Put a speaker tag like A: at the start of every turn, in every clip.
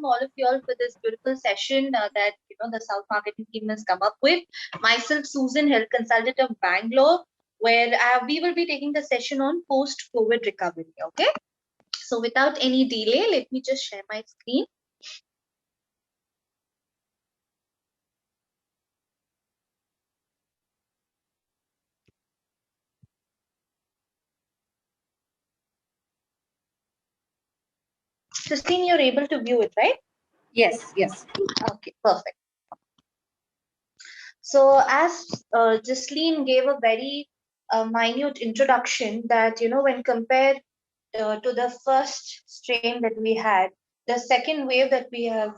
A: welcome all of you all for this beautiful session that the South Marketing team has come up with. Myself, Susan, health consultant of Bangalore, where we will be taking the session on post-COVID recovery. Okay, so without any delay, let me just share my screen. Christine, you're able to view it, right?
B: Yes.
A: Okay, perfect. So as Jasleen gave a very minute introduction that, when compared to the first strain that we had, the second wave that we have,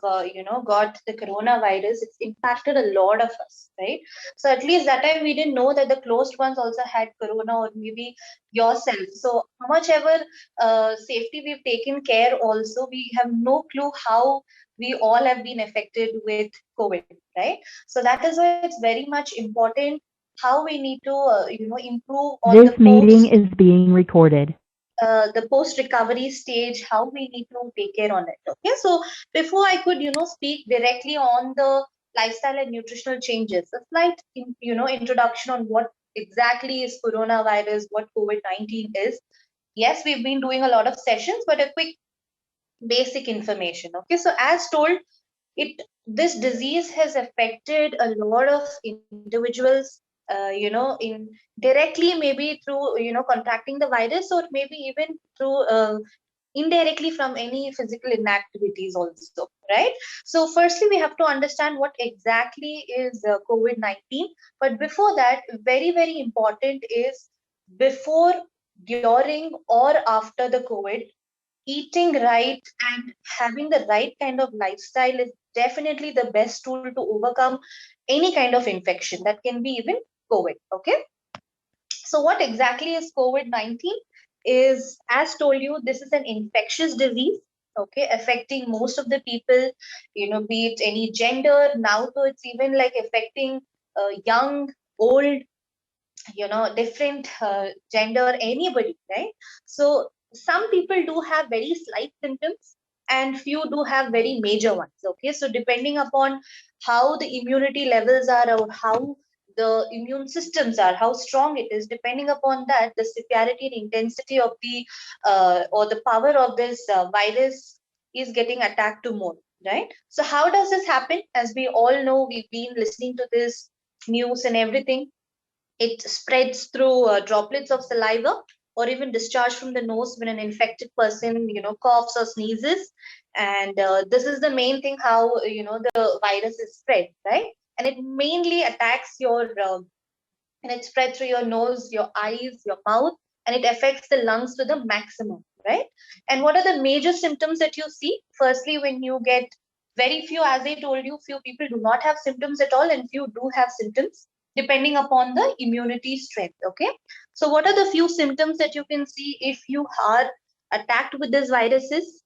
A: got the coronavirus, it's impacted a lot of us, right? So at least that time we didn't know that the closed ones also had corona, or maybe yourself. So how much ever safety we've taken care, also we have no clue how we all have been affected with COVID, right? So that is why it's very much important how we need to, improve on
C: This meeting is being recorded.
A: the post recovery stage, how we need to take care on it. Okay, so before I could speak directly on the lifestyle and nutritional changes, a slight introduction on what exactly is coronavirus, what COVID-19 is. Yes, we've been doing a lot of sessions, but a quick basic information. Okay, so as told, it this disease has affected a lot of individuals, in directly, maybe through contracting the virus, or maybe even through indirectly from any physical inactivities also, right? So firstly we have to understand what exactly is COVID-19. But before that, very very important is, before, during, or after the COVID, eating right and having the right kind of lifestyle is definitely the best tool to overcome any kind of infection, that can be even COVID. Okay, so what exactly is COVID-19? Is, as told you, this is an infectious disease, okay, affecting most of the people, be it any gender. Now, so it's even like affecting young, old, different gender, anybody, right? So some people do have very slight symptoms, and few do have very major ones. Okay, so depending upon how the immunity levels are, or how the immune systems are, how strong it is, depending upon that, the severity and intensity of the or the power of this virus is getting attacked to more, right? So how does this happen? As we all know, we've been listening to this news and everything. It spreads through droplets of saliva, or even discharge from the nose when an infected person, coughs or sneezes. And this is the main thing how, the virus is spread, right? And it mainly attacks your, and it spreads through your nose, your eyes, your mouth, and it affects the lungs to the maximum, right? And what are the major symptoms that you see? Firstly, when you get very few, as I told you, few people do not have symptoms at all, and few do have symptoms, depending upon the immunity strength. Okay, so what are the few symptoms that you can see if you are attacked with this viruses?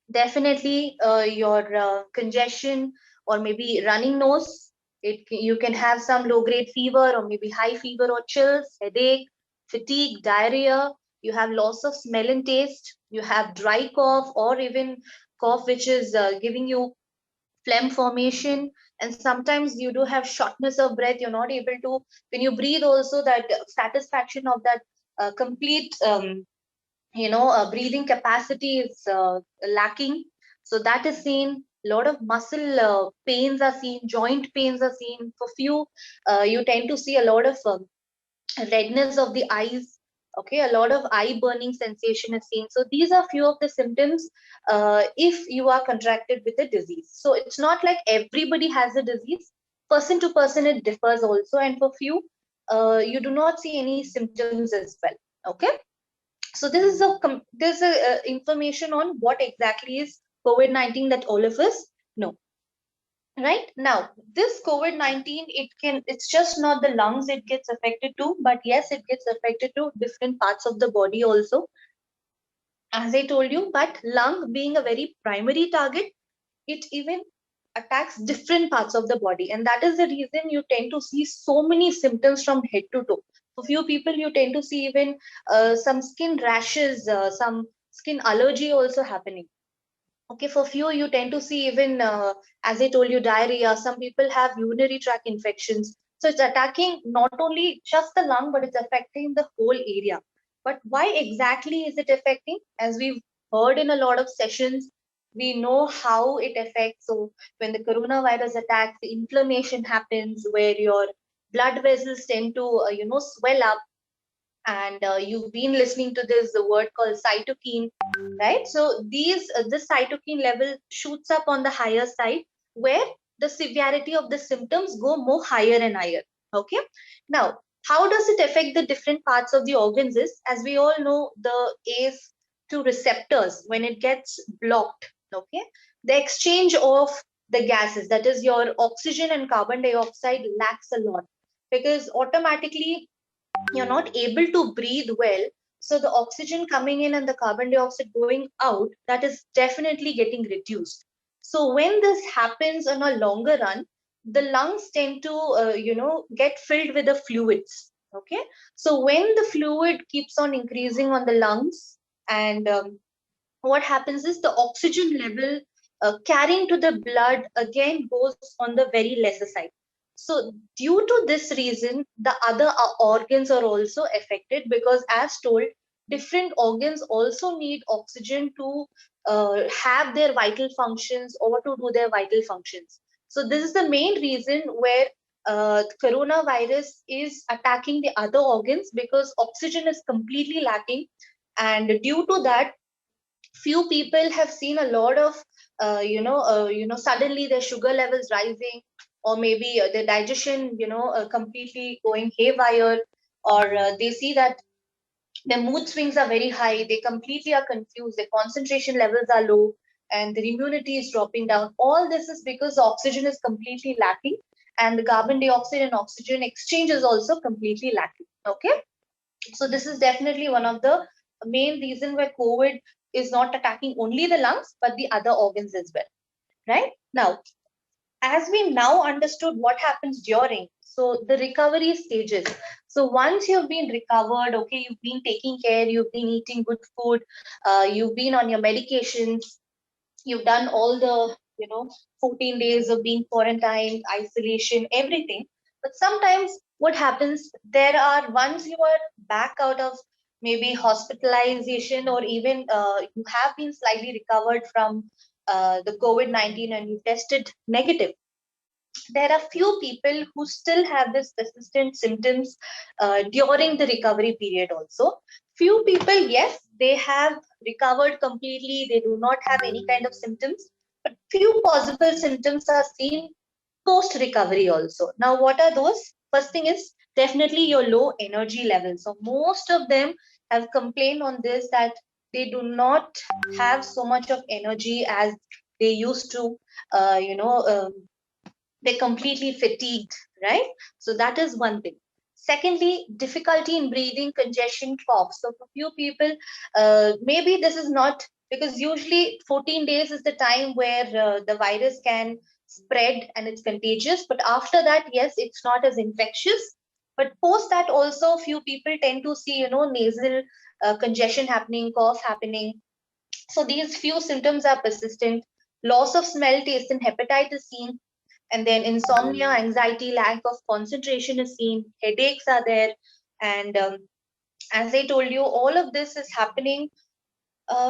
A: Definitely your congestion, or maybe running nose. You can have some low grade fever, or maybe high fever or chills, headache, fatigue, diarrhea. You have loss of smell and taste. You have dry cough, or even cough which is giving you phlegm formation. And sometimes you do have shortness of breath. You're not able to, when you breathe also, that satisfaction of that complete breathing capacity is lacking. So that is seen. A lot of muscle pains are seen, joint pains are seen. For few, you tend to see a lot of redness of the eyes. Okay, a lot of eye burning sensation is seen. So these are few of the symptoms if you are contracted with the disease. So it's not like everybody has a disease. Person to person it differs also, and for few, you do not see any symptoms as well. Okay, so this is a information on what exactly is COVID-19 that all of us know. Right now, this COVID-19, it's just not the lungs it gets affected to, but yes, it gets affected to different parts of the body also, as I told you. But lung being a very primary target, it even attacks different parts of the body, and that is the reason you tend to see so many symptoms from head to toe. For few people, you tend to see even some skin rashes, some skin allergy also happening. Okay, for few, you tend to see even, as I told you, diarrhea. Some people have urinary tract infections. So it's attacking not only just the lung, but it's affecting the whole area. But why exactly is it affecting? As we've heard in a lot of sessions, we know how it affects. So when the coronavirus attacks, the inflammation happens where your blood vessels tend to, swell up, and you've been listening to this the word called cytokine, right? So this cytokine level shoots up on the higher side, where the severity of the symptoms go more higher and higher. Okay, now how does it affect the different parts of the organs? Is, as we all know, the ACE2 receptors, when it gets blocked, okay, the exchange of the gases, that is your oxygen and carbon dioxide, lacks a lot, because automatically you're not able to breathe well. So the oxygen coming in and the carbon dioxide going out, that is definitely getting reduced. So when this happens on a longer run, the lungs tend to get filled with the fluids. Okay, so when the fluid keeps on increasing on the lungs, and what happens is the oxygen level carrying to the blood again goes on the very lesser side. So due to this reason, the other organs are also affected, because as told, different organs also need oxygen to have their vital functions or to do their vital functions. So this is the main reason where coronavirus is attacking the other organs, because oxygen is completely lacking. And due to that, few people have seen a lot of suddenly their sugar levels rising, or maybe their digestion completely going haywire, or they see that their mood swings are very high, they completely are confused, their concentration levels are low, and their immunity is dropping down. All this is because oxygen is completely lacking, and the carbon dioxide and oxygen exchange is also completely lacking. Okay, so this is definitely one of the main reason where COVID is not attacking only the lungs, but the other organs as well. Right? Now, as we now understood what happens during, so the recovery stages. So once you've been recovered, okay, you've been taking care, you've been eating good food, you've been on your medications, you've done all the 14 days of being quarantined, isolation, everything. But sometimes what happens, there are, once you are back out of maybe hospitalization, or even you have been slightly recovered from the COVID-19 and you tested negative, there are few people who still have this persistent symptoms during the recovery period also. Few people, yes, they have recovered completely, they do not have any kind of symptoms, but few possible symptoms are seen post recovery also. Now what are those? First thing is definitely your low energy level. So most of them have complained on this, that they do not have so much of energy as they used to. They're completely fatigued, right? So that is one thing. Secondly, difficulty in breathing, congestion, cough. So for few people, maybe this is not, because usually 14 days is the time where the virus can spread and it's contagious. But after that, yes, it's not as infectious. But post that also, few people tend to see, nasal congestion happening, cough happening. So these few symptoms are persistent. Loss of smell, taste, and appetite is seen, and then insomnia, anxiety, lack of concentration is seen, headaches are there, and as I told you, all of this is happening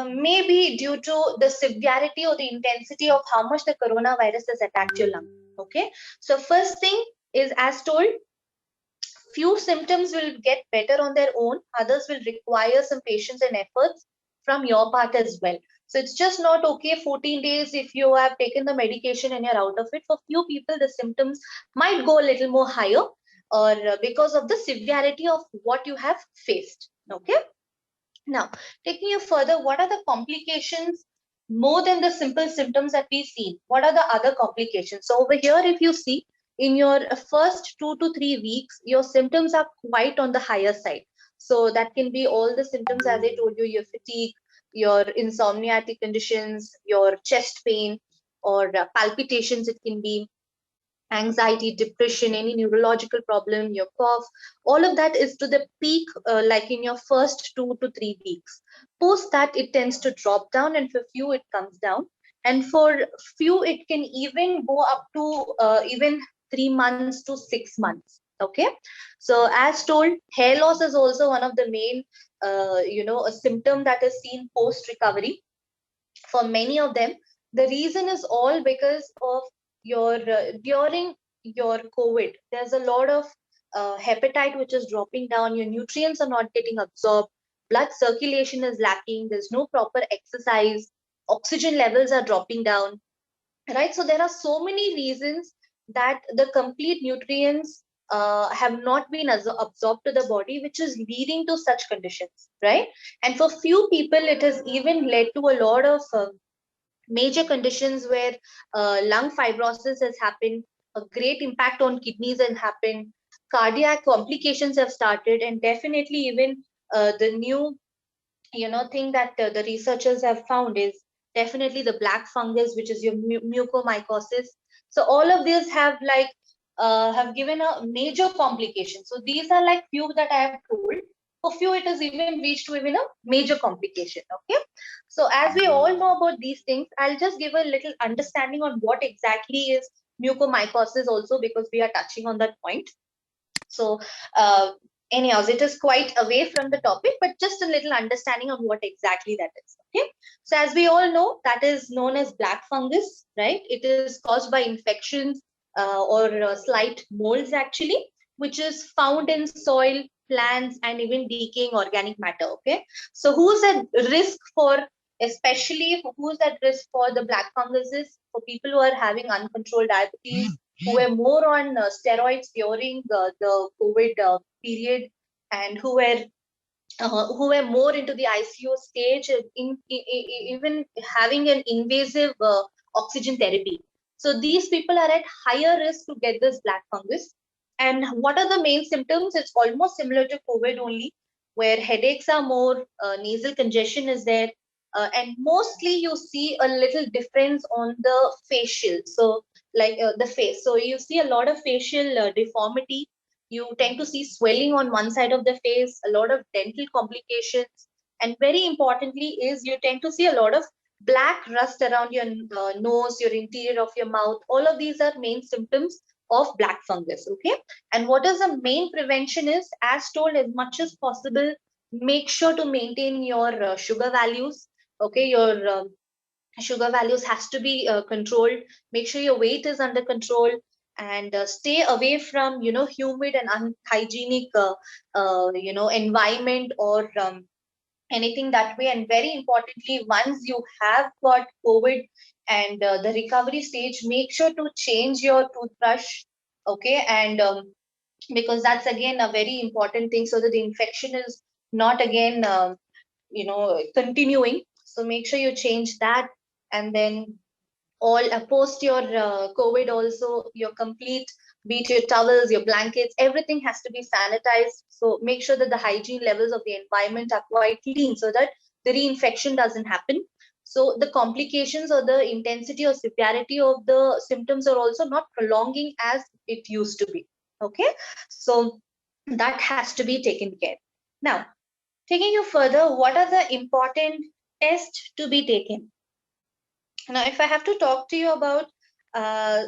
A: maybe due to the severity or the intensity of how much the coronavirus has attacked your lung. Okay, so first thing is, as told, few symptoms will get better on their own, others will require some patience and efforts from your part as well. So it's just not okay 14 days if you have taken the medication and you're out of it. For few people, the symptoms might go a little more higher, or because of the severity of what you have faced. Okay. Now, taking you further, what are the complications more than the simple symptoms that we see? What are the other complications? So over here, if you see, in your first 2 to 3 weeks, your symptoms are quite on the higher side. So that can be all the symptoms, as I told you, your fatigue, your insomniatic conditions, your chest pain, or palpitations, it can be anxiety, depression, any neurological problem, your cough, all of that is to the peak, like in your first 2 to 3 weeks. Post that, it tends to drop down, and for few, it comes down. And for few, it can even go up to even 3 months to 6 months. Okay, so as told, hair loss is also one of the main, a symptom that is seen post recovery. For many of them, the reason is all because of your during your COVID, there's a lot of hepatite which is dropping down, your nutrients are not getting absorbed, blood circulation is lacking, there's no proper exercise, oxygen levels are dropping down, right? So there are so many reasons that the complete nutrients have not been absorbed to the body, which is leading to such conditions, right? And for few people, it has even led to a lot of major conditions where lung fibrosis has happened, a great impact on kidneys has happened, cardiac complications have started, and definitely even the new thing that the researchers have found is definitely the black fungus, which is your mucormycosis. So all of these have given a major complication. So these are like few that I have told. For few, it has even reached to even a major complication. Okay, so as we all know about these things, I'll just give a little understanding on what exactly is mucormycosis also, because we are touching on that point. So, anyhow, it is quite away from the topic, but just a little understanding on what exactly that is. Okay. So, as we all know, that is known as black fungus, right? It is caused by infections or slight molds, actually, which is found in soil, plants, and even decaying organic matter. Okay. So, who's at risk for, especially who's at risk for the black funguses? For people who are having uncontrolled diabetes, who were more on steroids during the COVID period, and who were more into the ICU stage, even having an invasive oxygen therapy. So these people are at higher risk to get this black fungus. And what are the main symptoms? It's almost similar to COVID only, where headaches are more, nasal congestion is there, and mostly you see a little difference on the facial. So like the face. So you see a lot of facial deformity, you tend to see swelling on one side of the face, a lot of dental complications, and very importantly is you tend to see a lot of black rust around your nose, your interior of your mouth. All of these are main symptoms of black fungus. Okay, and what is the main prevention is, as told, as much as possible, make sure to maintain your sugar values. Okay, your sugar values has to be controlled. Make sure your weight is under control, and stay away from humid and unhygienic environment, or anything that way. And very importantly, once you have got COVID and the recovery stage, make sure to change your toothbrush. Okay, and because that's again a very important thing, so that the infection is not again continuing. So make sure you change that. And then all post your COVID also, your complete, be it your towels, your blankets, everything has to be sanitized. So make sure that the hygiene levels of the environment are quite clean, so that the reinfection doesn't happen. So the complications or the intensity or severity of the symptoms are also not prolonging as it used to be. Okay, so that has to be taken care. Now, taking you further, what are the important tests to be taken? Now, if I have to talk to you about, uh,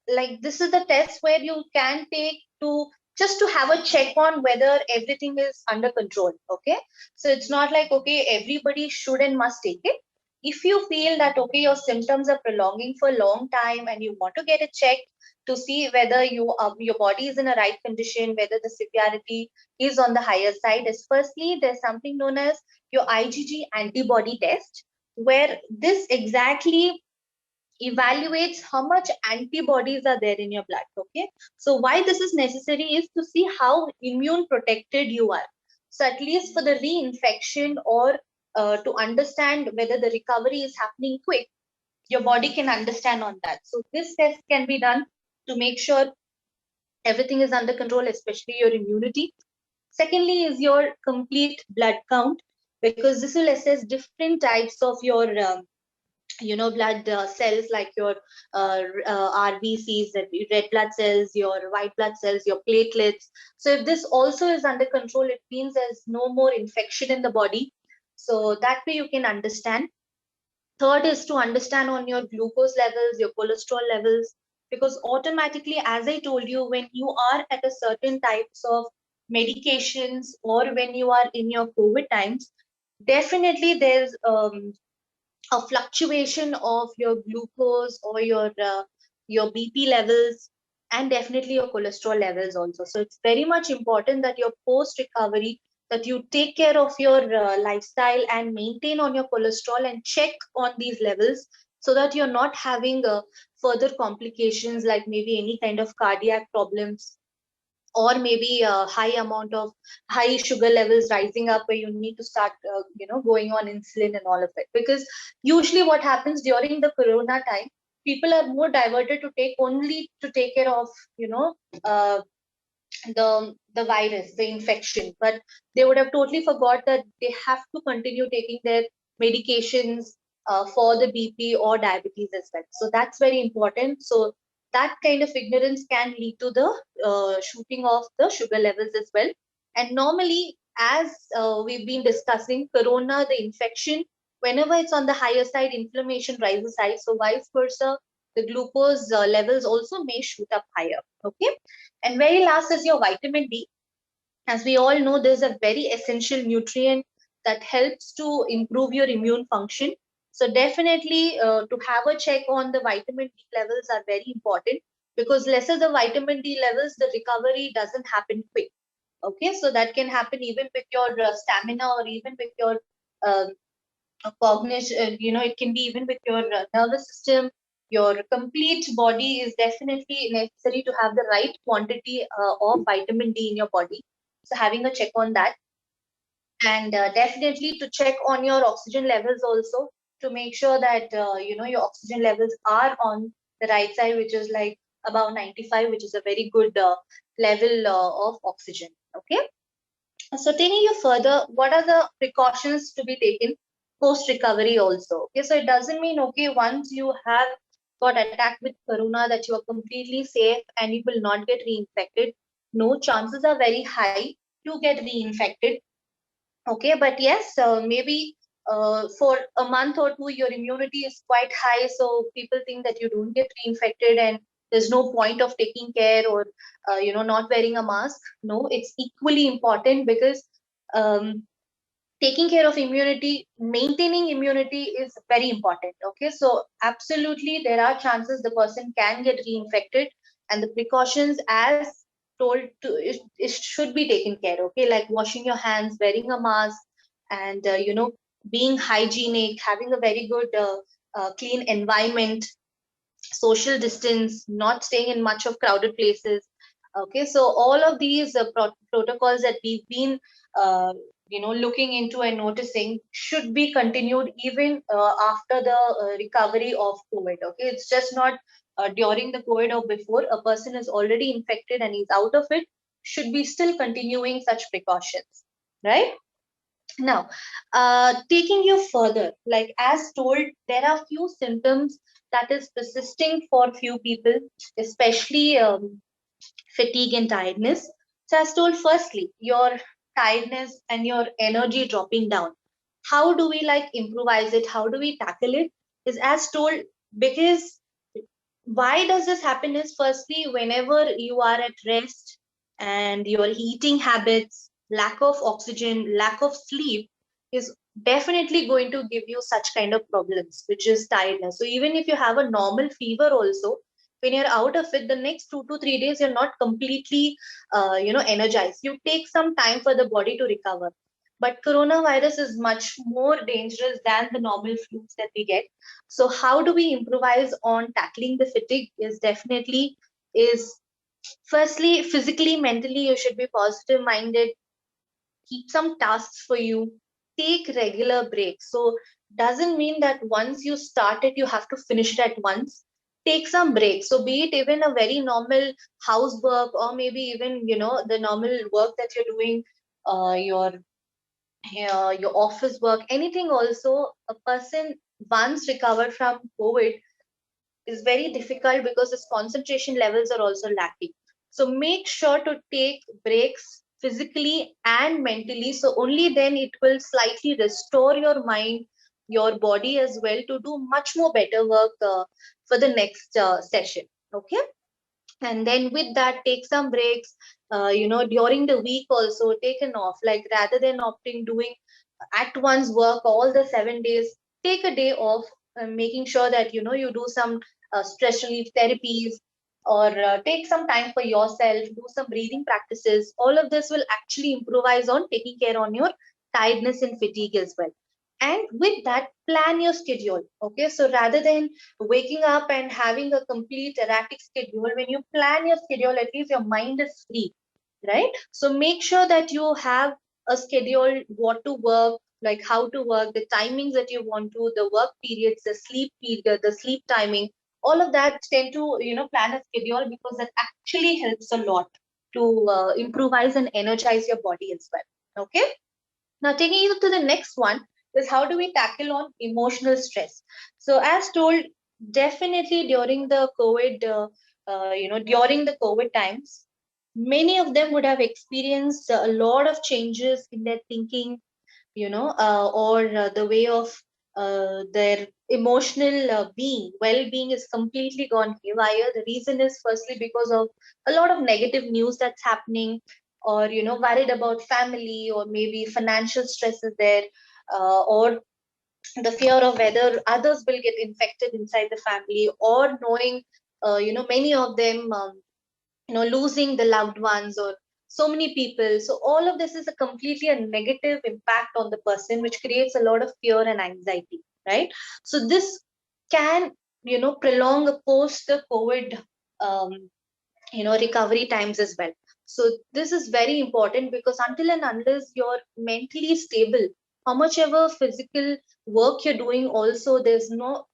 A: like, this is the test where you can take to just to have a check on whether everything is under control. Okay, so it's not like, okay, everybody should and must take it. If you feel that, okay, your symptoms are prolonging for a long time and you want to get it checked to see whether your body is in a right condition, whether the severity is on the higher side, is firstly there's something known as your IgG antibody test, where this exactly evaluates how much antibodies are there in your blood. Okay, so why this is necessary is to see how immune protected you are. So at least for the reinfection, or to understand whether the recovery is happening quick, your body can understand on that. So this test can be done to make sure everything is under control, especially your immunity. Secondly is your complete blood count, because this will assess different types of your blood cells, like your RBCs, that red blood cells, your white blood cells, your platelets. So if this also is under control, it means there's no more infection in the body. So that way you can understand. Third is to understand on your glucose levels, your cholesterol levels, because automatically, as I told you, when you are at a certain types of medications or when you are in your COVID times, definitely there's a fluctuation of your glucose or your BP levels, and definitely your cholesterol levels also. So it's very much important that your post recovery, that you take care of your lifestyle and maintain on your cholesterol and check on these levels, so that you're not having further complications like maybe any kind of cardiac problems, or maybe a high amount of high sugar levels rising up, where you need to start going on insulin and all of it. Because usually what happens during the corona time, people are more diverted to take care of you know uh, the virus, the infection, but they would have totally forgot that they have to continue taking their medications for the BP or diabetes as well. So that's very important. So that kind of ignorance can lead to the shooting of the sugar levels as well. And normally, as we've been discussing, corona, the infection, whenever it's on the higher side, inflammation rises high. So vice versa, the glucose levels also may shoot up higher. Okay. And very last is your vitamin D. As we all know, there's a very essential nutrient that helps to improve your immune function. So definitely to have a check on the vitamin D levels are very important, because lesser the vitamin D levels, the recovery doesn't happen quick. Okay, so that can happen even with your stamina, or even with your uh, cognition. It can be even with your nervous system. Your complete body is definitely necessary to have the right quantity of vitamin D in your body. So having a check on that, and definitely to check on your oxygen levels also, to make sure that your oxygen levels are on the right side, which is like about 95, which is a very good level of oxygen. Okay. So taking you further, what are the precautions to be taken post recovery also? Okay, so it doesn't mean, okay, once you have got attacked with corona, that you are completely safe and you will not get reinfected. No, chances are very high to get reinfected. Okay, but yes, maybe for a month or two, your immunity is quite high. So people think that you don't get reinfected and there's no point of taking care, or, not wearing a mask. No, it's equally important, because um, taking care of immunity, maintaining immunity is very important. Okay, so absolutely, there are chances the person can get reinfected, and the precautions, as told to, it should be taken care. Okay, like washing your hands, wearing a mask, and being hygienic, having a very good clean environment, social distance, not staying in much of crowded places. Okay, so all of these protocols that we've been looking into and noticing should be continued even after the recovery of COVID. Okay, it's just not during the COVID or before. A person is already infected and is out of it, should be still continuing such precautions, right? Now, taking you further, like as told, there are few symptoms that is persisting for few people, especially fatigue and tiredness. So, as told, firstly, your tiredness and your energy dropping down. How do we like improvise it? How do we tackle it? Is as told, because why does this happen is, firstly, whenever you are at rest and your eating habits, lack of oxygen, lack of sleep is definitely going to give you such kind of problems, which is tiredness. So even if you have a normal fever also, when you're out of it, the next 2 to 3 days you're not completely energized. You take some time for the body to recover. But coronavirus is much more dangerous than the normal flus that we get. So how do we improvise on tackling the fatigue is definitely is, firstly, physically, mentally, you should be positive minded, keep some tasks for you, take regular breaks. So doesn't mean that once you start it, you have to finish it at once. Take some breaks. So be it even a very normal housework, or maybe even, the normal work that you're doing, your office work, anything also, a person once recovered from COVID is very difficult, because its concentration levels are also lacking. So make sure to take breaks physically and mentally. So only then it will slightly restore your mind, your body as well to do much more better work for the next session. Okay. And then with that, take some breaks, during the week also take an off, like rather than opting doing at once work all the 7 days, take a day off, making sure that you do some stress relief therapies, or take some time for yourself, do some breathing practices. All of this will actually improvise on taking care on your tiredness and fatigue as well. And with that, plan your schedule. Okay, so rather than waking up and having a complete erratic schedule, when you plan your schedule, at least your mind is free, right? So make sure that you have a schedule, what to work, like how to work, the timings that you want to, the work periods, the sleep period, the sleep timing, all of that. Tend to plan a schedule, because that actually helps a lot to improvise and energize your body as well. Okay. Now, taking you to the next one is, how do we tackle on emotional stress? So, as told, definitely during the COVID, during the COVID times, many of them would have experienced a lot of changes in their thinking, or the way of their emotional well-being is completely gone haywire. The reason is firstly because of a lot of negative news that's happening, or worried about family, or maybe financial stress is there, or the fear of whether others will get infected inside the family, or knowing many of them losing the loved ones, or so many people. So all of this is a completely a negative impact on the person, which creates a lot of fear and anxiety, right? So this can prolong a post the COVID um, recovery times as well. So this is very important, because until and unless you're mentally stable, how much ever physical work you're doing also, there's no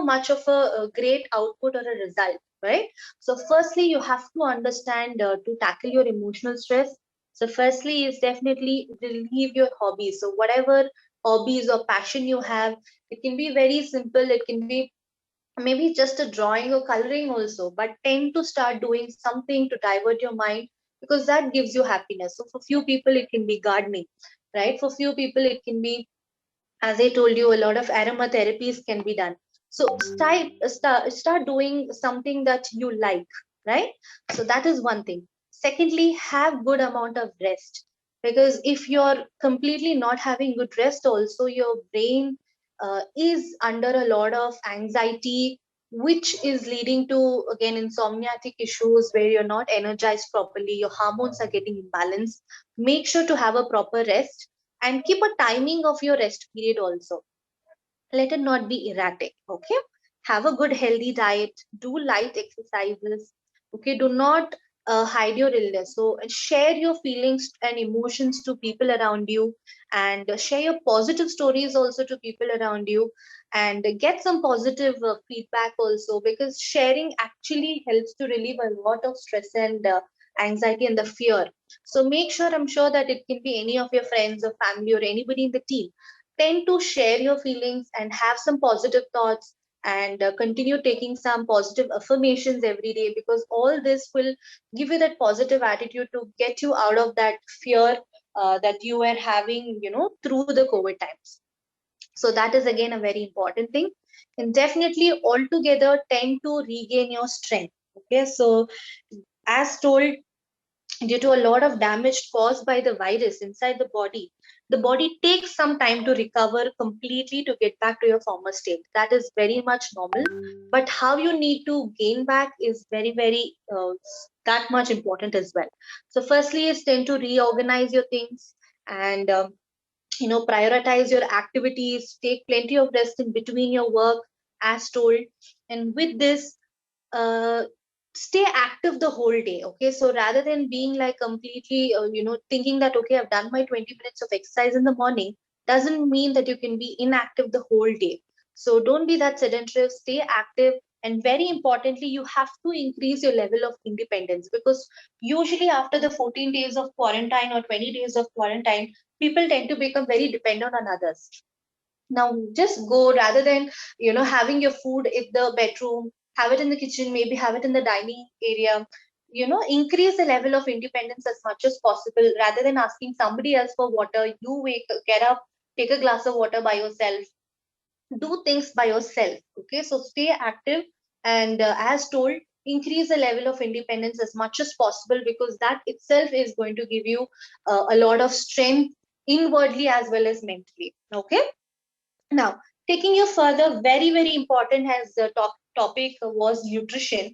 A: much of a great output or a result, right? So firstly, you have to understand, to tackle your emotional stress, so firstly is definitely relieve your hobbies. So whatever hobbies or passion you have, it can be very simple, it can be maybe just a drawing or coloring also, but tend to start doing something to divert your mind, because that gives you happiness. So for few people it can be gardening, right? For few people it can be, as I told you, a lot of aromatherapies can be done. So start doing something that you like, right? So that is one thing. Secondly, have good amount of rest, because if you're completely not having good rest also, your brain is under a lot of anxiety, which is leading to again insomniatic issues, where you're not energized properly, your hormones are getting imbalanced. Make sure to have a proper rest, and keep a timing of your rest period also. Let it not be erratic. Okay. Have a good healthy diet, do light exercises. Okay. Do not hide your illness. So share your feelings and emotions to people around you, and share your positive stories also to people around you, and get some positive feedback also, because sharing actually helps to relieve a lot of stress and anxiety and the fear. So make sure, I'm sure that it can be any of your friends or family or anybody in the team. Tend to share your feelings and have some positive thoughts, and continue taking some positive affirmations every day, because all this will give you that positive attitude to get you out of that fear that you were having through the COVID times. So that is again a very important thing. And definitely altogether tend to regain your strength. Okay, so as told, due to a lot of damage caused by the virus inside the body takes some time to recover completely to get back to your former state. That is very much normal. But how you need to gain back is very, very that much important as well. So, firstly, is tend to reorganize your things, and prioritize your activities, take plenty of rest in between your work, as told. And with this, uh, stay active the whole day. Okay, so rather than being like completely thinking that, okay, I've done my 20 minutes of exercise in the morning, doesn't mean that you can be inactive the whole day. So don't be that sedentary, stay active. And very importantly, you have to increase your level of independence, because usually after the 14 days of quarantine or 20 days of quarantine, people tend to become very dependent on others. Now just go, rather than having your food in the bedroom, have it in the kitchen, maybe have it in the dining area. Increase the level of independence as much as possible, rather than asking somebody else for water. You get up, take a glass of water by yourself, do things by yourself. Okay, so stay active, and as told, increase the level of independence as much as possible, because that itself is going to give you a lot of strength inwardly as well as mentally. Okay, now taking you further, very very important as the topic was nutrition.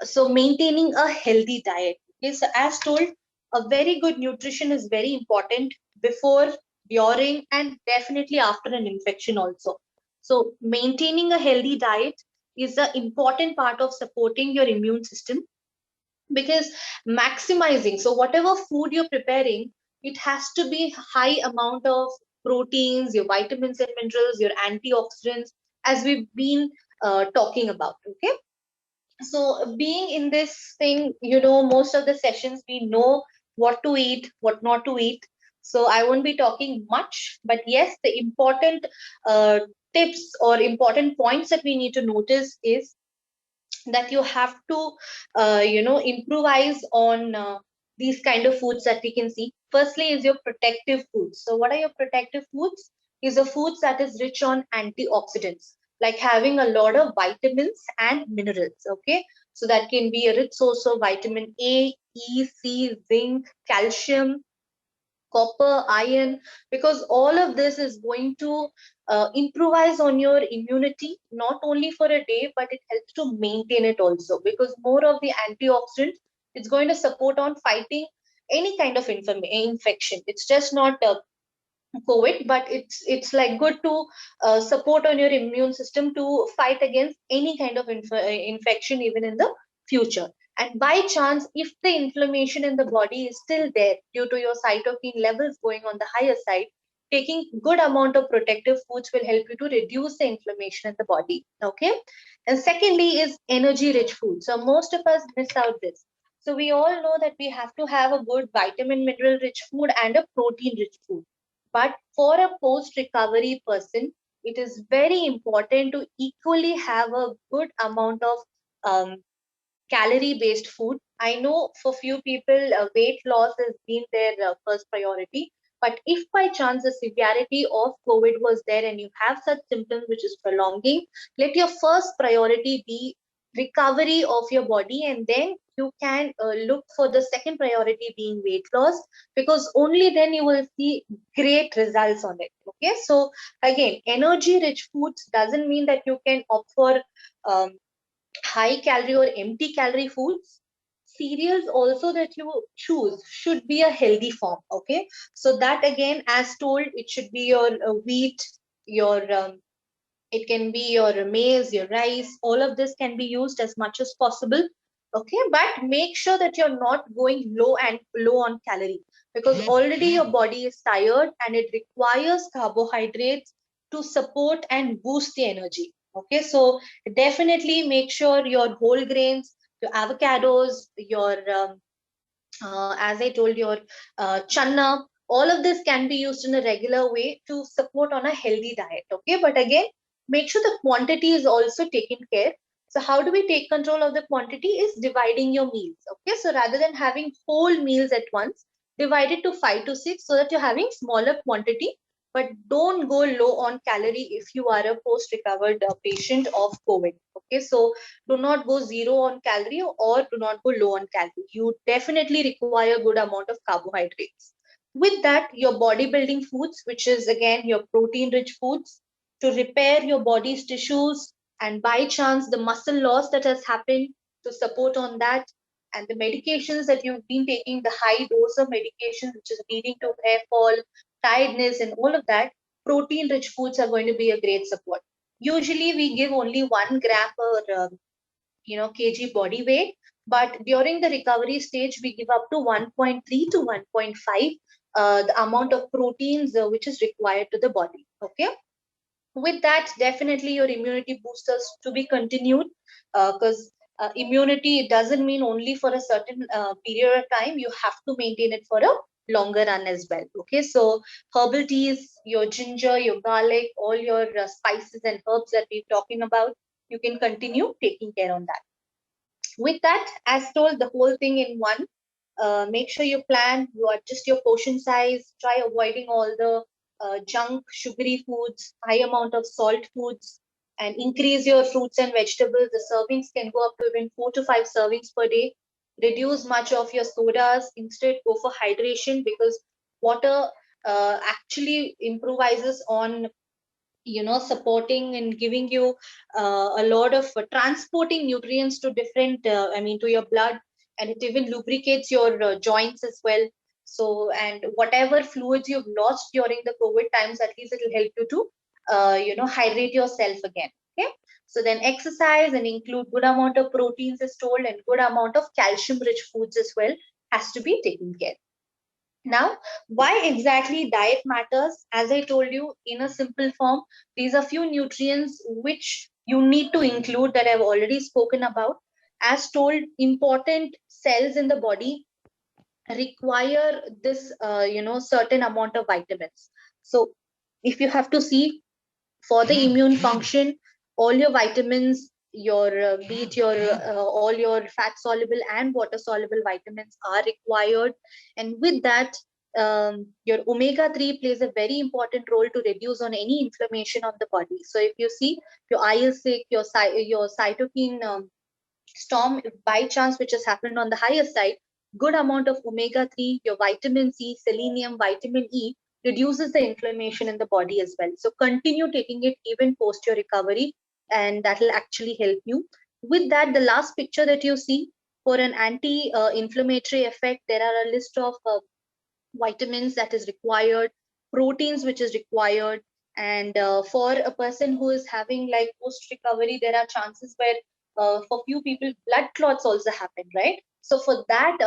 A: So maintaining a healthy diet. Okay, so as told, a very good nutrition is very important before, during, and definitely after an infection also. So maintaining a healthy diet is an important part of supporting your immune system, because maximizing, so whatever food you're preparing, it has to be high amount of proteins, your vitamins and minerals, your antioxidants, as we've been talking about. Okay, so being in this thing, most of the sessions we know what to eat, what not to eat. So I won't be talking much, but yes, the important uh, tips or important points that we need to notice is that you have to improvise on these kind of foods that we can see. Firstly is your protective foods. So what are your protective foods? Is a foods that is rich on antioxidants, like having a lot of vitamins and minerals. Okay, so that can be a rich source of vitamin A, E, C, zinc, calcium, copper, iron, because all of this is going to improvise on your immunity, not only for a day, but it helps to maintain it also, because more of the antioxidants, it's going to support on fighting any kind of infection. It's just not COVID, but it's like good to support on your immune system to fight against any kind of infection even in the future. And by chance, if the inflammation in the body is still there due to your cytokine levels going on the higher side, taking good amount of protective foods will help you to reduce the inflammation in the body. Okay, and secondly is energy rich food. So most of us miss out this. So we all know that we have to have a good vitamin mineral rich food and a protein rich food, but for a post recovery person, it is very important to equally have a good amount of calorie based food. I know for few people, weight loss has been their first priority. But if by chance the severity of COVID was there and you have such symptoms which is prolonging, let your first priority be recovery of your body, and then you can look for the second priority being weight loss, because only then you will see great results on it. Okay, so again, energy rich foods doesn't mean that you can opt for um, high calorie or empty calorie foods. Cereals also that you choose should be a healthy form. Okay, so that again, as told, it should be your wheat, your it can be your maize, your rice. All of this can be used as much as possible. Okay, but make sure that you're not going low on calorie, because already your body is tired and it requires carbohydrates to support and boost the energy. Okay, so definitely make sure your whole grains, your avocados, your as I told, your channa, all of this can be used in a regular way to support on a healthy diet. Okay, but again, make sure the quantity is also taken care. So how do we take control of the quantity? Is dividing your meals. Okay, so rather than having whole meals at once, divide it to 5 to 6 so that you're having smaller quantity. But don't go low on calorie if you are a post recovered patient of COVID. Okay, so do not go zero on calorie or do not go low on calorie. You definitely require good amount of carbohydrates. With that, your bodybuilding foods, which is again your protein rich foods, to repair your body's tissues, and by chance the muscle loss that has happened, to support on that, and the medications that you've been taking, the high dose of medications which is leading to hair fall, tiredness, and all of that, protein rich foods are going to be a great support. Usually we give only 1 gram per kg body weight, but during the recovery stage we give up to 1.3 to 1.5 the amount of proteins which is required to the body. Okay, with that, definitely your immunity boosters to be continued, because immunity doesn't mean only for a certain period of time. You have to maintain it for a longer run as well. Okay, so herbal teas, your ginger, your garlic, all your spices and herbs that we're talking about, you can continue taking care on that. With that, as told, the whole thing in one. Make sure you plan, you adjust your portion size, try avoiding all the junk, sugary foods, high amount of salt foods, and increase your fruits and vegetables. The servings can go up to even 4 to 5 servings per day. Reduce much of your sodas. Instead, go for hydration, because water actually improvises on supporting and giving you a lot of transporting nutrients to different to your blood, and it even lubricates your joints as well. So, and whatever fluids you've lost during the COVID times, at least it will help you to hydrate yourself again. Okay, so then exercise and include good amount of proteins is told, and good amount of calcium rich foods as well has to be taken care. Now, why exactly diet matters? As I told you in a simple form, these are few nutrients which you need to include that I've already spoken about. As told, important cells in the body require this, certain amount of vitamins. So, if you have to see, for the immune function, all your vitamins, your be it your all your fat soluble and water soluble vitamins are required. And with that, your omega-3 plays a very important role to reduce on any inflammation of the body. So if you see your eye is sick, your cytokine storm, if by chance, which has happened on the higher side, good amount of omega-3, your vitamin C, selenium, vitamin E reduces the inflammation in the body as well. So continue taking it even post your recovery, and that will actually help you. With that, the last picture that you see, for an anti-inflammatory effect, there are a list of vitamins that is required, proteins which is required, and for a person who is having like post recovery, there are chances where for few people blood clots also happen, right? So for that,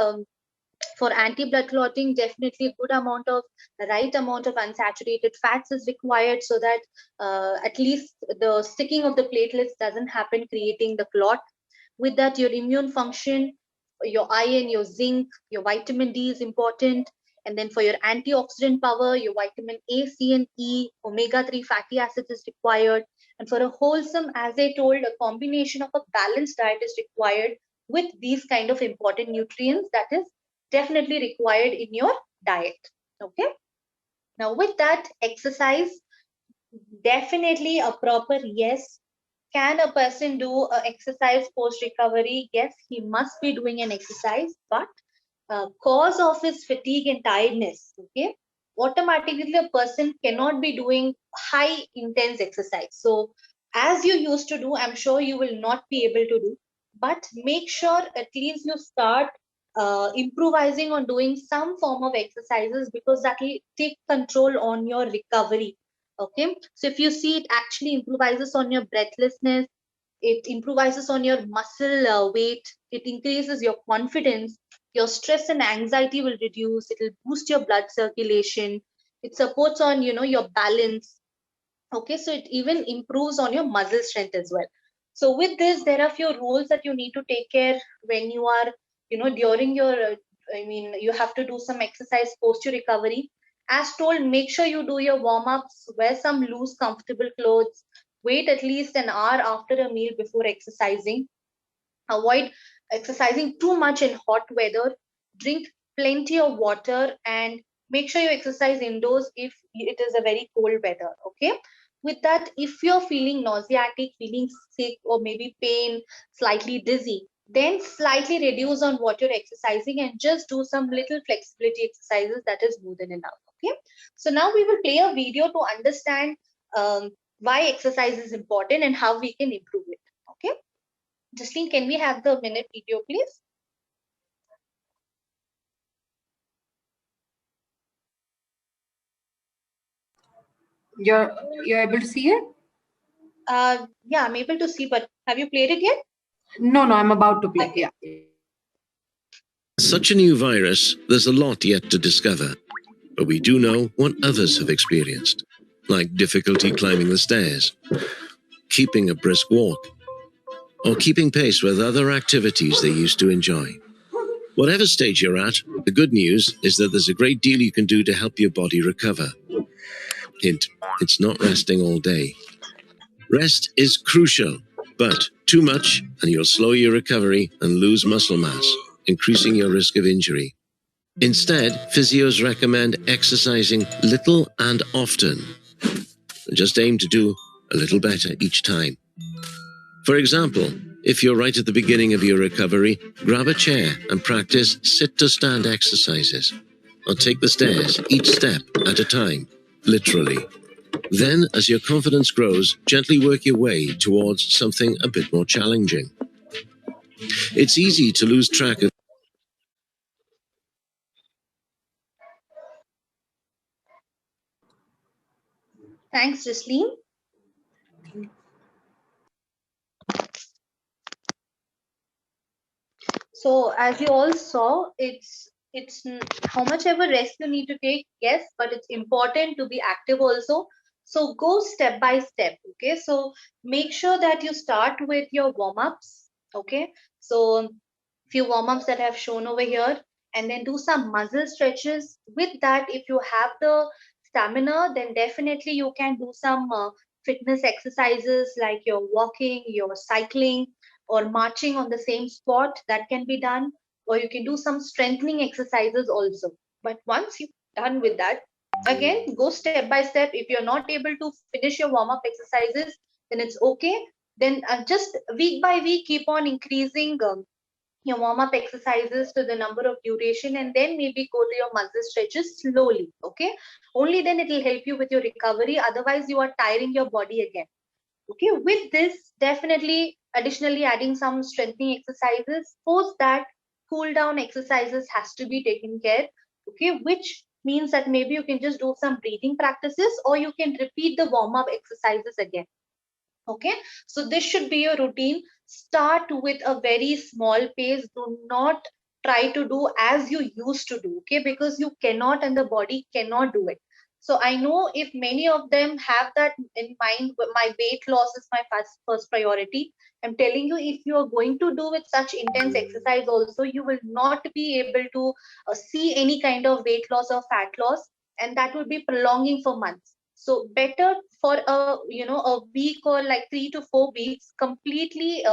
A: for anti-blood clotting, definitely good amount of right amount of unsaturated fats is required, so that at least the sticking of the platelets doesn't happen, creating the clot. With that, your immune function, your iron, your zinc, your vitamin D is important. And then for your antioxidant power, your vitamin A, C, and E, omega-3 fatty acids is required. And for a wholesome, as I told, a combination of a balanced diet is required with these kind of important nutrients that is definitely required in your diet. Okay. Now, with that, exercise, definitely a proper yes. Can a person do exercise post recovery? Yes, he must be doing an exercise, but cause of his fatigue and tiredness, okay, automatically a person cannot be doing high intense exercise. So as you used to do, I'm sure you will not be able to do, but make sure at least you start improvising on doing some form of exercises, because that will take control on your recovery. Okay, so if you see, it actually improvises on your breathlessness, it improvises on your muscle weight, it increases your confidence, your stress and anxiety will reduce, it will boost your blood circulation, it supports on your balance. Okay, so it even improves on your muscle strength as well. So with this, there are few rules that you need to take care when you are during your you have to do some exercise post your recovery. As told, make sure you do your warm-ups, wear some loose comfortable clothes, wait at least an hour after a meal before exercising, avoid exercising too much in hot weather, drink plenty of water, and make sure you exercise indoors if it is a very cold weather. Okay, with that, if you're feeling nauseatic, feeling sick, or maybe pain, slightly dizzy, then slightly reduce on what you're exercising and just do some little flexibility exercises. That is more than enough. Okay, so now we will play a video to understand why exercise is important and how we can improve it. Okay, Justine, can we have the minute video, please?
B: You're able to see it?
A: Yeah, I'm able to see, but have you played it yet?
B: No, I'm about to play. Yeah.
D: Such a new virus, there's a lot yet to discover. But we do know what others have experienced, like difficulty climbing the stairs, keeping a brisk walk, or keeping pace with other activities they used to enjoy. Whatever stage you're at, the good news is that there's a great deal you can do to help your body recover. Hint, it's not resting all day. Rest is crucial, but too much and you'll slow your recovery and lose muscle mass, increasing your risk of injury. Instead, physios recommend exercising little and often. Just aim to do a little better each time. For example, if you're right at the beginning of your recovery, grab a chair and practice sit-to-stand exercises, or take the stairs each step at a time, literally. Then, as your confidence grows, gently work your way towards something a bit more challenging. It's easy to lose track of
A: Thanks, Jasleen. So as you all saw, how much ever rest you need to take, yes, but it's important to be active also. So go step by step, okay? So make sure that you start with your warm-ups, okay? So few warm-ups that I've shown over here, and then do some muscle stretches. With that, if you have the stamina, then definitely you can do some fitness exercises like your walking, your cycling, or marching on the same spot. That can be done, or you can do some strengthening exercises also. But once you're done with that, again go step by step. If you're not able to finish your warm-up exercises, then it's okay. Then just week by week keep on increasing your warm-up exercises to the number of duration, and then maybe go to your muscle stretches slowly, okay? Only then it will help you with your recovery. Otherwise you are tiring your body again. Okay, with this, definitely additionally adding some strengthening exercises. Post that, cool down exercises has to be taken care. Okay, which means that maybe you can just do some breathing practices, or you can repeat the warm-up exercises again. Okay, so this should be your routine. Start with a very small pace. Do not try to do as you used to do, okay? Because you cannot, and the body cannot do it. So I know if many of them have that in mind, my weight loss is my first priority. I'm telling you, if you are going to do with such intense exercise also, you will not be able to see any kind of weight loss or fat loss, and that will be prolonging for months. So better for a week or like 3 to 4 weeks, completely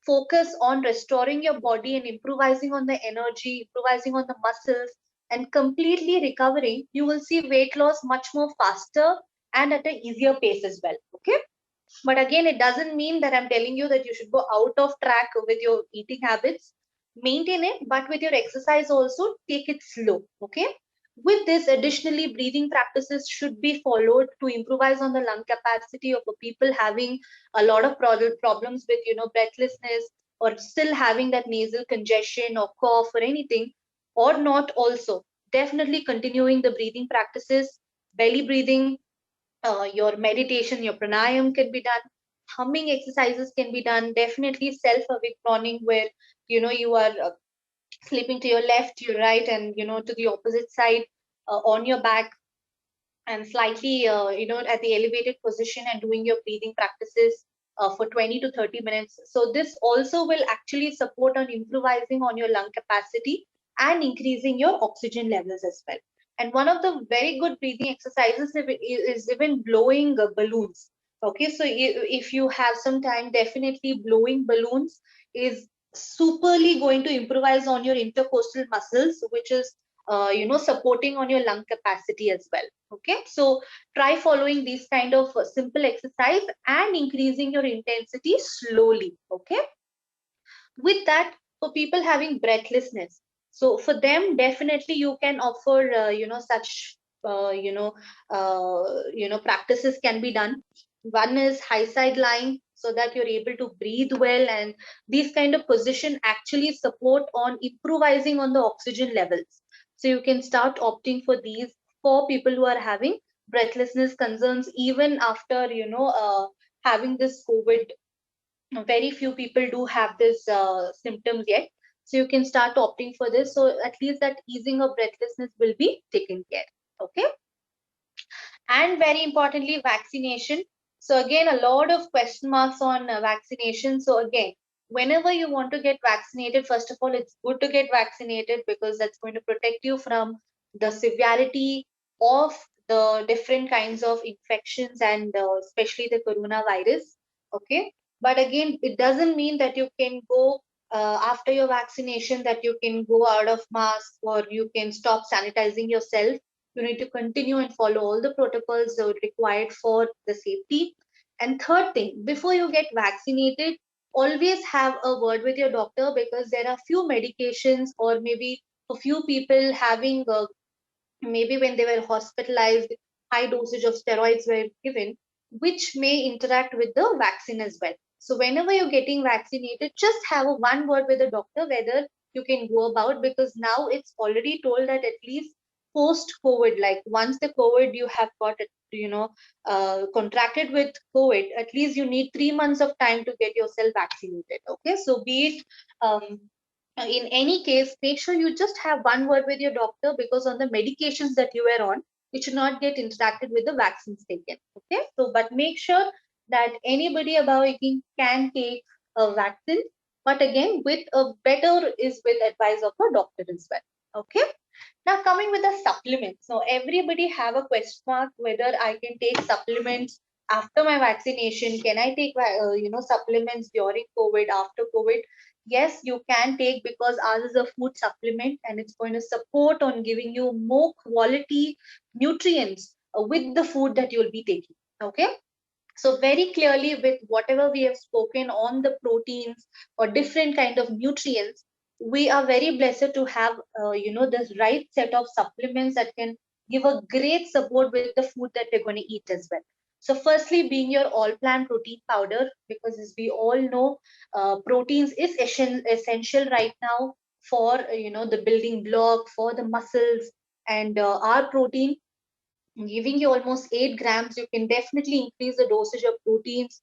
A: focus on restoring your body and improvising on the energy, improvising on the muscles, and completely recovering. You will see weight loss much more faster and at an easier pace as well. Okay. But again, it doesn't mean that I'm telling you that you should go out of track with your eating habits. Maintain it, but with your exercise also, take it slow. Okay. With this, additionally, breathing practices should be followed to improvise on the lung capacity of people having a lot of problems with, breathlessness, or still having that nasal congestion or cough or anything, or not also. Definitely continuing the breathing practices, belly breathing, your meditation, your pranayam can be done. Humming exercises can be done. Definitely self-awake prawning, where you are sleeping to your left, your right, and to the opposite side, on your back, and slightly at the elevated position, and doing your breathing practices for 20 to 30 minutes. So this also will actually support on improvising on your lung capacity and increasing your oxygen levels as well. And one of the very good breathing exercises is even blowing balloons. Okay, so if you have some time, definitely blowing balloons is superly going to improvise on your intercostal muscles, which is supporting on your lung capacity as well. Okay, so try following these kind of simple exercise and increasing your intensity slowly. Okay, with that, for people having breathlessness, so for them, definitely you can offer such practices can be done. One is high side lying, so that you're able to breathe well, and these kind of position actually support on improvising on the oxygen levels. So you can start opting for these for people who are having breathlessness concerns, even after having this COVID. Very few people do have this symptoms yet, so you can start opting for this, so at least that easing of breathlessness will be taken care. Okay, and very importantly, vaccination. So again, a lot of question marks on vaccination. So again, whenever you want to get vaccinated, first of all, it's good to get vaccinated, because that's going to protect you from the severity of the different kinds of infections, and especially the coronavirus. Okay, but again, it doesn't mean that you can go after your vaccination that you can go out of mask or you can stop sanitizing yourself. You need to continue and follow all the protocols that are required for the safety. And third thing, before you get vaccinated, always have a word with your doctor, because there are few medications or maybe a few people having maybe when they were hospitalized, high dosage of steroids were given, which may interact with the vaccine as well. So whenever you're getting vaccinated, just have a one word with the doctor whether you can go about, because now it's already told that at least post COVID, like once the COVID you have got it, contracted with COVID, at least you need 3 months of time to get yourself vaccinated. Okay, so be it in any case, make sure you just have one word with your doctor, because on the medications that you are on, it should not get interacted with the vaccines taken. Okay, so but make sure that anybody above 18 can take a vaccine, but again, with a better is with advice of a doctor as well. Okay. Now coming with the supplements. Now everybody have a question mark whether I can take supplements after my vaccination. Can I take supplements during COVID, after COVID? Yes, you can take, because ours is a food supplement and it's going to support on giving you more quality nutrients with the food that you'll be taking. Okay. So very clearly, with whatever we have spoken on the proteins or different kind of nutrients, we are very blessed to have the right set of supplements that can give a great support with the food that we're going to eat as well. So firstly, being your all plant protein powder, because as we all know, proteins is essential right now for the building block for the muscles, and our protein giving you almost 8 grams, you can definitely increase the dosage of proteins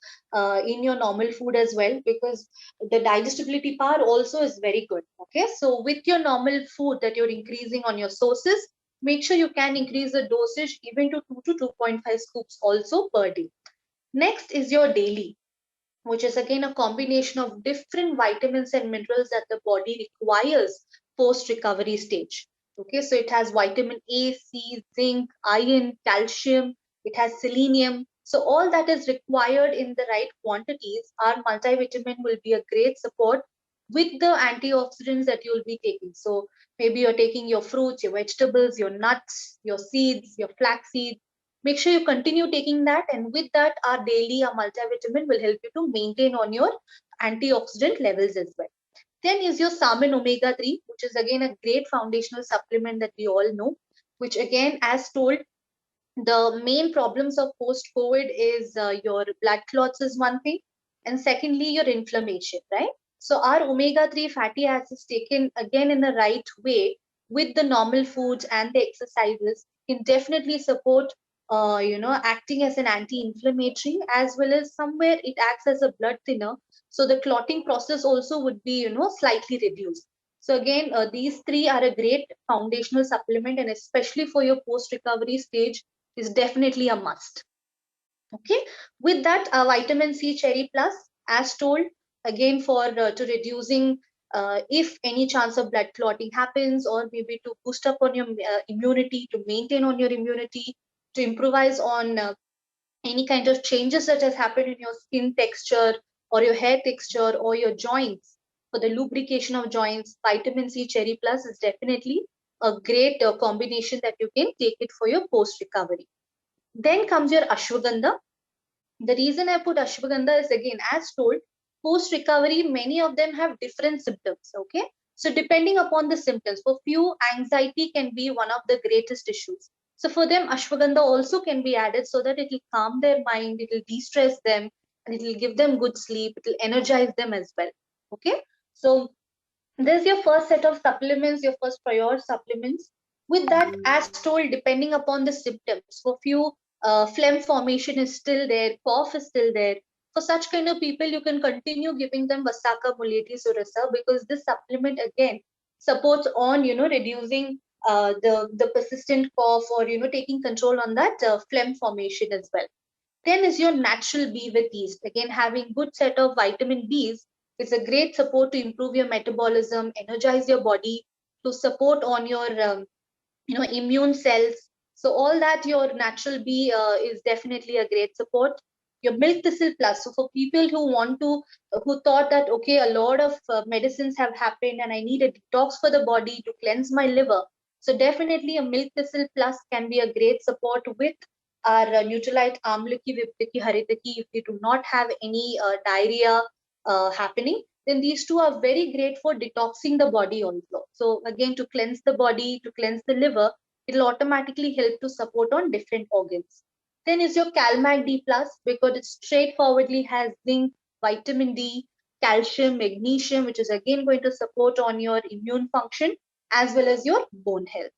A: in your normal food as well, because the digestibility power also is very good. Okay, so with your normal food that you're increasing on your sources, make sure you can increase the dosage even to 2 to 2.5 scoops also per day. Next is your daily, which is again a combination of different vitamins and minerals that the body requires post recovery stage. Okay, so it has vitamin A, C, zinc, iron, calcium, it has selenium. So all that is required in the right quantities. Our multivitamin will be a great support with the antioxidants that you'll be taking. So maybe you're taking your fruits, your vegetables, your nuts, your seeds, your flax seeds. Make sure you continue taking that, and with that, our daily multivitamin will help you to maintain on your antioxidant levels as well. Then is your salmon omega-3, which is again a great foundational supplement that we all know, which again, as told, the main problems of post-COVID is your blood clots is one thing, and secondly, your inflammation, right? So our omega-3 fatty acids taken again in the right way with the normal foods and the exercises can definitely support, acting as an anti-inflammatory, as well as somewhere it acts as a blood thinner. So the clotting process also would be, slightly reduced. So again, these three are a great foundational supplement, and especially for your post-recovery stage, is definitely a must. Okay, with that, vitamin C Cherry Plus, as told, again for to reducing if any chance of blood clotting happens, or maybe to boost up on your immunity, to maintain on your immunity, to improvise on any kind of changes that has happened in your skin texture or your hair texture or your joints. For the lubrication of joints, vitamin C Cherry Plus is definitely a great combination that you can take it for your post recovery. Then comes your ashwagandha. The reason I put ashwagandha is again, as told, post recovery, many of them have different symptoms. Okay, so depending upon the symptoms, for few, anxiety can be one of the greatest issues. So for them, ashwagandha also can be added so that it will calm their mind, it will de-stress them, and it will give them good sleep, it will energize them as well. Okay, so there's your first set of supplements, your first prior supplements. With that, as told, depending upon the symptoms, for few, phlegm formation is still there, cough is still there. For such kind of people, you can continue giving them Vasaka Mulleti Surasa, because this supplement again supports on reducing the persistent cough, or taking control on that phlegm formation as well. Then is your natural B with yeast. Again, having good set of vitamin Bs is a great support to improve your metabolism, energize your body, to support on your immune cells. So all that your natural B is definitely a great support. your milk thistle plus. So for people who thought that, okay, a lot of medicines have happened and I need a detox for the body to cleanse my liver. So definitely a milk thistle plus can be a great support with our Nutrilite Amlaki, Viptaki, Haritaki. If you do not have any diarrhea happening, then these two are very great for detoxing the body also. So again, to cleanse the body, to cleanse the liver, it will automatically help to support on different organs. Then is your CalMag D plus, because it straightforwardly has zinc, vitamin D, calcium, magnesium, which is again going to support on your immune function as well as your bone health.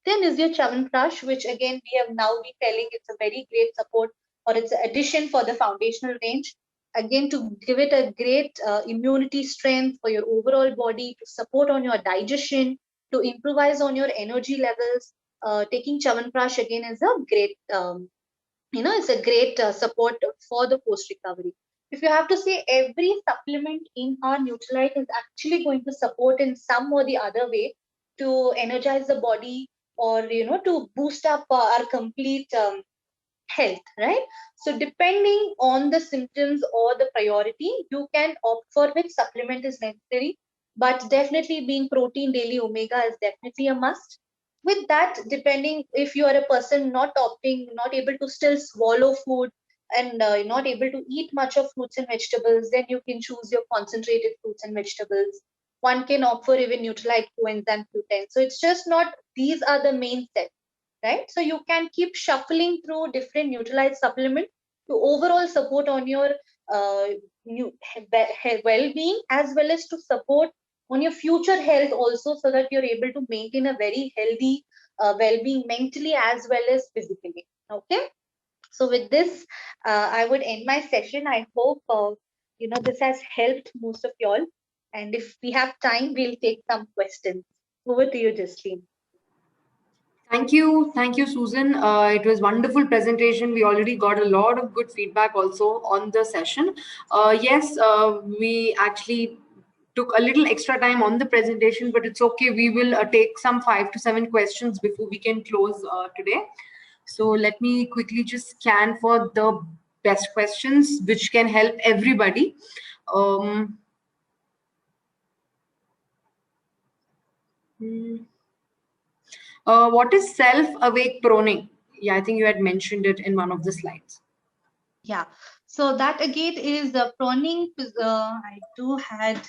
A: Then is your Chyawanprash, which again we have now been telling it's a very great support, or it's an addition for the foundational range. Again, to give it a great immunity strength for your overall body, to support on your digestion, to improvise on your energy levels. Taking Chyawanprash again is a great, it's a great support for the post recovery. If you have to say, every supplement in our Nutrilite is actually going to support in some or the other way to energize the body, or to boost up our complete health, right? So depending on the symptoms or the priority, you can opt for which supplement is necessary. But definitely being protein daily omega is definitely a must. With that, depending if you are a person not opting, not able to still swallow food, and not able to eat much of fruits and vegetables, then you can choose your concentrated fruits and vegetables. One can opt for even Nutrilite coenzyme Q10. So it's just not, these are the main sets, right? So you can keep shuffling through different Nutrilite supplement to overall support on your well-being, as well as to support on your future health also, so that you're able to maintain a very healthy well-being mentally as well as physically. Okay. So with this, I would end my session. I hope this has helped most of y'all. And if we have time, we'll take some questions. Over to you, Justine.
B: Thank you, Susan. It was wonderful presentation. We already got a lot of good feedback also on the session. Yes, we actually took a little extra time on the presentation, but it's okay. We will take some 5 to 7 questions before we can close today. So let me quickly just scan for the best questions which can help everybody. What is self-awake proning? Yeah, I think you had mentioned it in one of the slides.
A: Yeah, so that again is the proning. I do had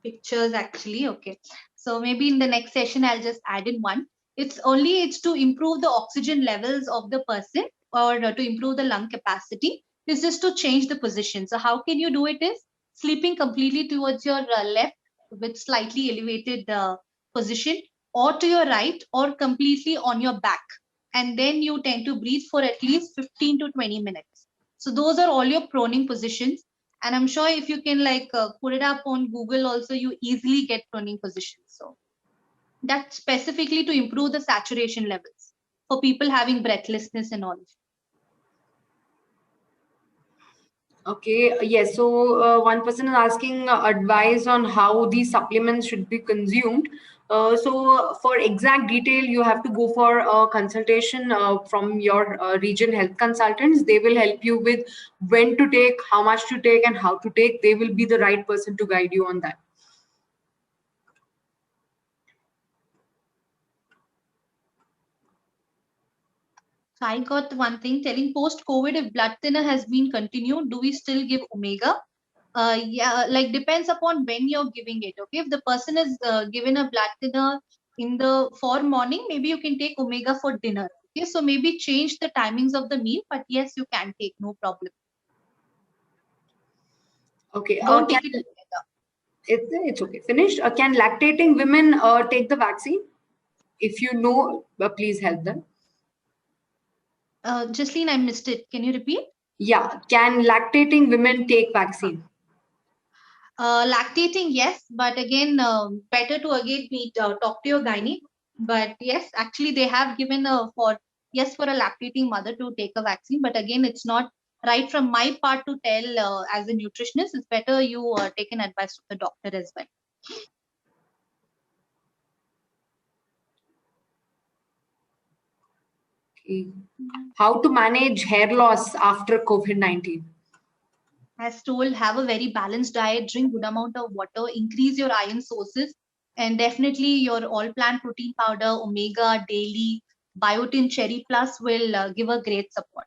A: pictures actually. Okay, so maybe in the next session I'll just add in one. It's to improve the oxygen levels of the person, or to improve the lung capacity. It's just to change the position. So how can you do it? Is sleeping completely towards your left with slightly elevated position, or to your right, or completely on your back, and then you tend to breathe for at least 15 to 20 minutes. So those are all your proning positions. And I'm sure if you can put it up on Google also, you easily get proning positions. So that's specifically to improve the saturation levels for people having breathlessness and all.
B: Okay, yes. So one person is asking advice on how these supplements should be consumed. So for exact detail, you have to go for a consultation from your region health consultants. They will help you with when to take, how much to take, and how to take. They will be the right person to guide you on that.
A: So I got one thing telling, post-COVID, if blood thinner has been continued, do we still give omega? Yeah, depends upon when you're giving it. Okay, if the person is given a blood thinner for morning, maybe you can take omega for dinner. Okay, so maybe change the timings of the meal, but yes, you can take, no problem.
B: Okay.
A: Don't take it together.
B: It's okay. Finished. Can lactating women take the vaccine? If you know, please help them.
A: Justine, I missed it. Can you repeat?
B: Yeah. Can lactating women take vaccine?
A: Lactating, yes, but again, better to again talk to your gynae. But yes, actually, they have given for a lactating mother to take a vaccine. But again, it's not right from my part to tell as a nutritionist. It's better you take an advice from the doctor as well.
B: Okay. How to manage hair loss after COVID-19?
A: As told, have a very balanced diet, drink good amount of water, increase your iron sources, and definitely your all plant protein powder, omega daily, biotin cherry plus will give a great support.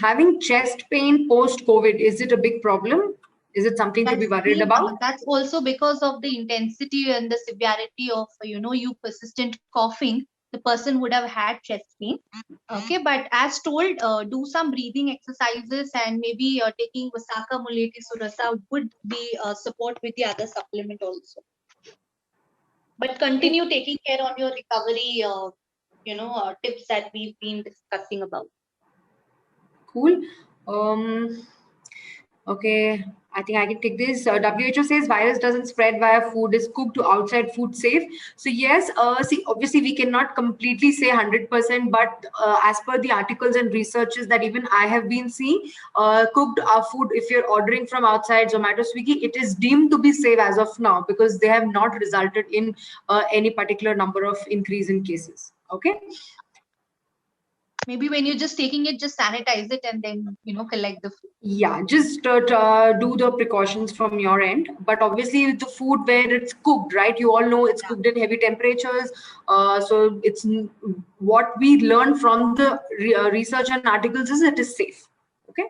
B: Having chest pain post-COVID, is it a big problem? Is it something to be worried about?
A: That's also because of the intensity and the severity of you persistent coughing. The person would have had chest pain. Okay, but as told, do some breathing exercises and maybe taking Vasaka Muleti Surasa would be support with the other supplement also. But continue taking care on your recovery, tips that we've been discussing about.
B: Cool. Okay, I think I can take this. WHO says virus doesn't spread via food, is cooked to outside food safe. So yes, see, obviously we cannot completely say 100%, but as per the articles and researches that even I have been seeing, cooked food, if you're ordering from outside Zomato, Swiggy, it is deemed to be safe as of now because they have not resulted in any particular number of increase in cases. Okay.
A: Maybe when you're just taking it, just sanitize it and then collect the food.
B: Yeah, just do the precautions from your end. But obviously the food where it's cooked, right? You all know it's cooked in heavy temperatures. So it's what we learn from the research and articles is it is safe. Okay.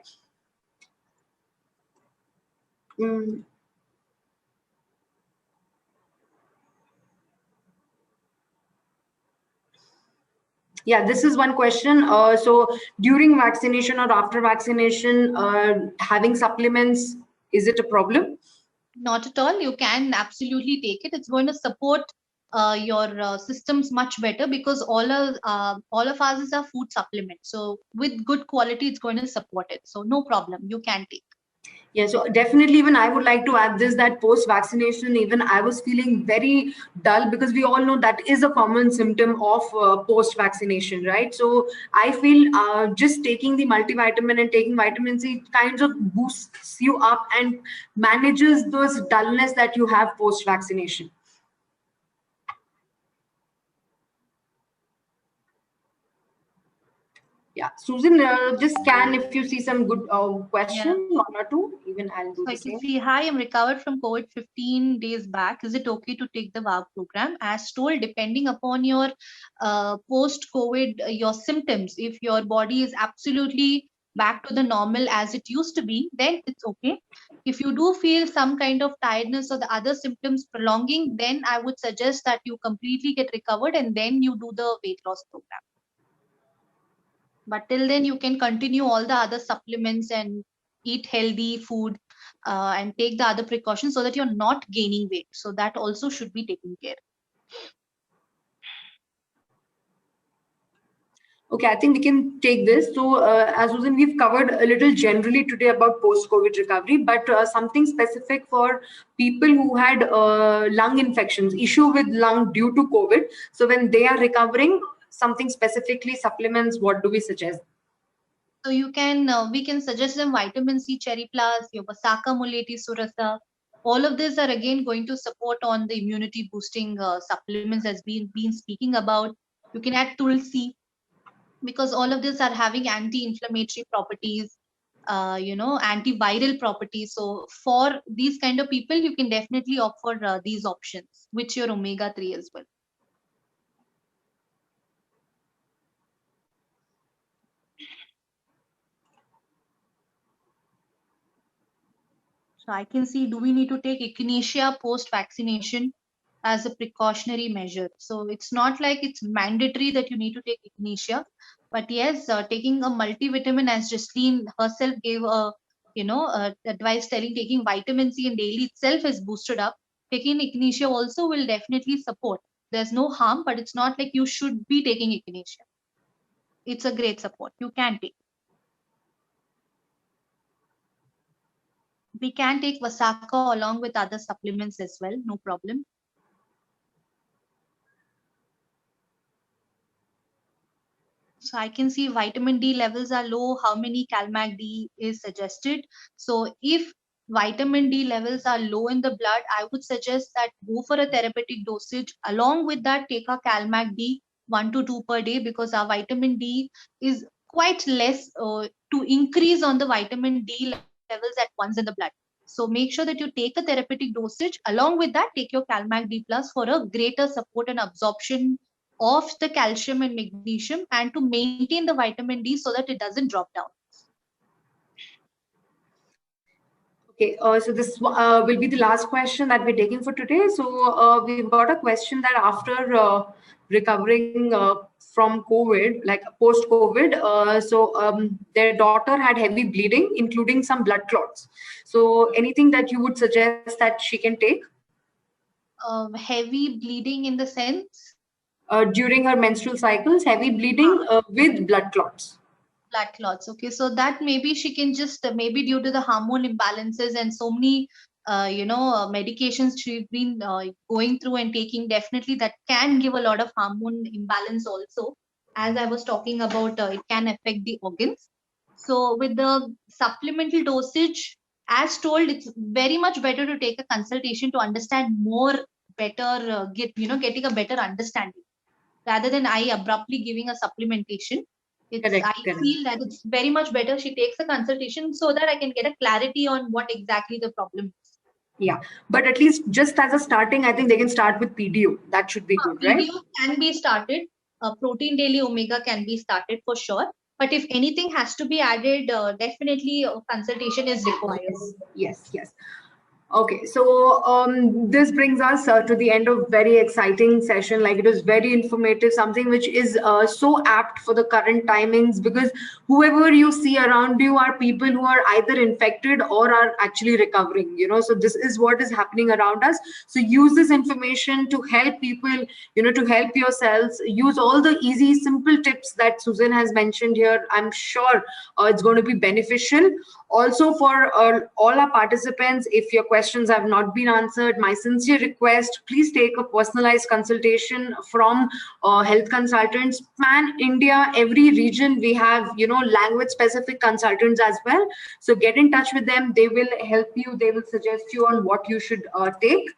B: Yeah, this is one question. So during vaccination or after vaccination, having supplements, is it a problem?
A: Not at all. You can absolutely take it. It's going to support your systems much better because all of us are food supplements. So with good quality, it's going to support it. So no problem. You can take.
B: Yeah, so definitely even I would like to add this, that post-vaccination, even I was feeling very dull because we all know that is a common symptom of post-vaccination, right? So I feel just taking the multivitamin and taking vitamin C kind of boosts you up and manages those dullness that you have post-vaccination. Yeah, Susan, just scan if you see some good question, one or two, even I'll do the same.
A: I can see, hi, I'm recovered from COVID 15 days back. Is it okay to take the VAV program? As told, depending upon your post-COVID, your symptoms, if your body is absolutely back to the normal as it used to be, then it's okay. If you do feel some kind of tiredness or the other symptoms prolonging, then I would suggest that you completely get recovered and then you do the weight loss program. But till then, you can continue all the other supplements and eat healthy food and take the other precautions so that you're not gaining weight. So that also should be taken care.
B: Okay, I think we can take this. So, as Susan, we've covered a little generally today about post-COVID recovery, but something specific for people who had lung infections, issue with lung due to COVID. So, when they are recovering, something specifically supplements, what do we suggest?
A: So you can, we can suggest them vitamin C cherry plus, your Vasaka Muleti Surasa. All of these are again going to support on the immunity boosting supplements as we've been speaking about. You can add Tulsi because all of these are having anti-inflammatory properties, antiviral properties. So for these kind of people, you can definitely offer these options, which your omega-3 as well. So I can see, do we need to take echinacea post-vaccination as a precautionary measure? So it's not like it's mandatory that you need to take echinacea, but yes, taking a multivitamin, as Justine herself gave a advice telling taking vitamin C in daily itself is boosted up. Taking echinacea also will definitely support. There's no harm, but it's not like you should be taking echinacea. It's a great support. You can take. We can take Vasaka along with other supplements as well, no problem. So I can see vitamin D levels are low. How many CalMag D is suggested? So if vitamin D levels are low in the blood, I would suggest that go for a therapeutic dosage. Along with that, take a Calmac D 1 to 2 per day, because our vitamin D is quite less to increase on the vitamin D levels at once in the blood. So make sure that you take a therapeutic dosage. Along with that, take your Calmac D plus for a greater support and absorption of the calcium and magnesium, and to maintain the vitamin D so that it doesn't drop down.
B: Okay, so this will be the last question that we're taking for today. So we've got a question that after recovering from COVID, like post-COVID, their daughter had heavy bleeding, including some blood clots. So anything that you would suggest that she can take?
A: Heavy bleeding in the sense?
B: During her menstrual cycles, heavy bleeding with blood clots.
A: Blood clots. Okay, so that maybe she can just maybe due to the hormone imbalances and so many medications she's been going through and taking, definitely that can give a lot of hormone imbalance also. As I was talking about, it can affect the organs. So with the supplemental dosage, as told, it's very much better to take a consultation to understand more better, getting a better understanding, rather than I abruptly giving a supplementation.
B: Correct.
A: Feel that it's very much better she takes a consultation so that I can get a clarity on what exactly the problem is.
B: Yeah, but at least just as a starting, I think they can start with PDO. That should be good, right?
A: PDO can be started. Protein Daily Omega can be started for sure. But if anything has to be added, definitely a consultation is required.
B: Yes. Okay, so this brings us to the end of very exciting session. Like, it was very informative, something which is so apt for the current timings, because whoever you see around you are people who are either infected or are actually recovering, so this is what is happening around us. So use this information to help people, to help yourselves. Use all the easy, simple tips that Susan has mentioned here. I'm sure it's going to be beneficial. Also, for all our participants, if your questions have not been answered, my sincere request, please take a personalized consultation from health consultants. Pan India, every region, we have, language specific consultants as well. So get in touch with them. They will help you. They will suggest you on what you should take.